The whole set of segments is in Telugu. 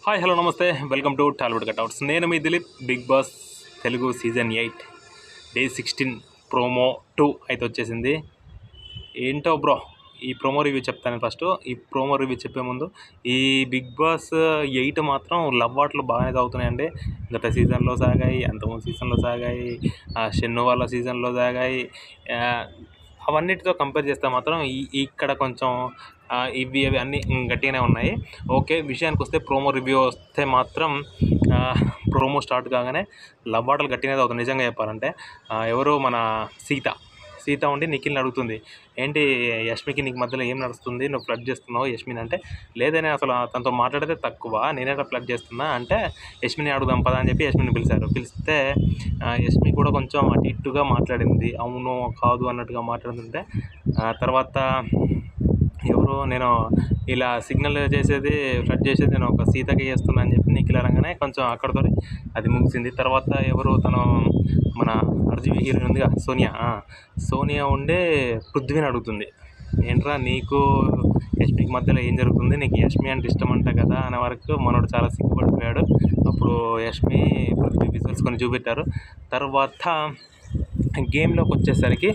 హాయ్ హలో నమస్తే వెల్కమ్ టు టాలీవుడ్ కట్అవుట్స్. నేను మీ Dilip. Big Boss Telugu season 8 day 16 promo 2 అయితే వచ్చేసింది. ఏంటో బ్రో, ఈ ప్రోమో రివ్యూ చెప్తాను. ఫస్ట్ ఈ ప్రోమో రివ్యూ చెప్పే ముందు, ఈ బిగ్ బాస్ 8 మాత్రం లవ్ ఆటలు బాగానే సాగుతున్నాయండి. గత సీజన్లో సాగాయి, అంతకుముందు సీజన్లో సాగాయి, షెన్ను వాళ్ళ సీజన్లో సాగాయి. అవన్నిటితో కంపేర్ చేస్తే మాత్రం ఇక్కడ కొంచెం ఇవి అన్నీ గట్టిగానే ఉన్నాయి. ఓకే, విషయానికి వస్తే ప్రోమో రివ్యూ వస్తే మాత్రం ప్రోమో స్టార్ట్ కాగానే లవ్ ఆటలు గట్టిగానే అవుతుంది. నిజంగా చెప్పాలంటే ఎవరు మన సీత ఉండి నిఖిల్ని అడుగుతుంది, ఏంటి యష్మికి నీకు మధ్యలో ఏం నడుస్తుంది, నువ్వు ఫ్లడ్ చేస్తున్నావు యష్మిని అంటే, లేదని అసలు తనతో మాట్లాడితే తక్కువ, నేనేట ఫ్లడ్ చేస్తున్నా అంటే, యష్మిని అడుగుదాం పదా అని చెప్పి యష్మిని పిలిస్తే యష్మి కూడా కొంచెం అటు ఇటుగా మాట్లాడింది, అవును కాదు అన్నట్టుగా మాట్లాడుతుంటే, తర్వాత ఎవరు నేను ఇలా సిగ్నల్ చేసేది ఫ్లడ్ చేసేది నేను ఒక సీతకి చేస్తున్నా అని చెప్పి నిఖిల్ అనగానే కొంచెం అక్కడితో అది ముగిసింది. తర్వాత ఎవరు తను మన ఆర్జీవీ హీరోయిన్ ఉందిగా సోనియా ఉండే పృథ్వీని అడుగుతుంది, ఏంట్రా నీకు యష్మికి మధ్యలో ఏం జరుగుతుంది, నీకు యష్మి అంటే ఇష్టం అంట కదా అనే వరకు మనోడు చాలా సిగ్గుపడిపోయాడు. అప్పుడు యష్మి పృథ్వీ విజువల్స్ కొన్ని చూపెట్టారు. తర్వాత గేమ్లోకి వచ్చేసరికి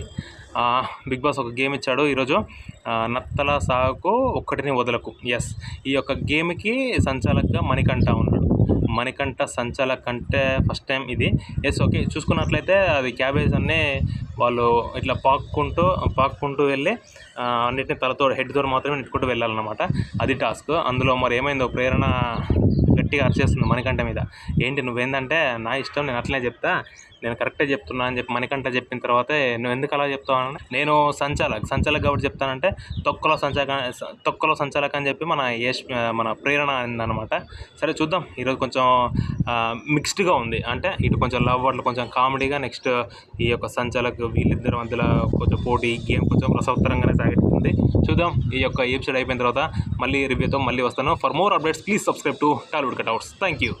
బిగ్ బాస్ ఒక గేమ్ ఇచ్చాడు ఈరోజు, నత్తల సాగుకు ఒక్కటిని వదలకు. ఎస్, ఈ యొక్క గేమ్కి సంచాలకుగా మణికంఠ ఉన్నాడు. మణికంఠ సంచాలక్ అంటే ఫస్ట్ టైం ఇది. ఎస్, ఓకే, చూసుకున్నట్లయితే అది క్యాబేజ్ అన్నీ వాళ్ళు ఇట్లా పాక్కుంటూ వెళ్ళి అన్నిటిని హెడ్తో మాత్రమే నెట్టుకుంటూ వెళ్ళాలన్నమాట. అది టాస్క్. అందులో మరి ఏమైందో ప్రేరణ గట్టిగా అరిచేస్తుంది మణికంఠ మీద, ఏంటి నువ్వేందంటే నా ఇష్టం, నేను అట్లనే చెప్తా, నేను కరెక్టే చెప్తున్నా అని చెప్పి మణికంఠ చెప్పిన తర్వాతే నువ్వు ఎందుకు అలా చెప్తావు, నేను సంచాలక్ కాబట్టి చెప్తానంటే తొక్కలో సంచాలక్ అని చెప్పి మన ప్రేరణ అయిందనమాట. సరే చూద్దాం, ఈరోజు కొంచెం మిక్స్డ్గా ఉంది. అంటే ఇటు కొంచెం లవ్ అట్లా కొంచెం కామెడీగా, నెక్స్ట్ ఈ యొక్క సంచాలక్ వీళ్ళిద్దరి మధ్యలో కొంచెం పోటీ, గేమ్ కొంచెం రసవత్తరంగానే సాగుతుంది. చూద్దాం, ఈ యొక్క ఎపిసోడ్ అయిపోయిన తర్వాత మళ్ళీ రివ్యూతో మళ్ళీ వస్తాను. For more updates please subscribe to Tollywood cutouts. Thank you.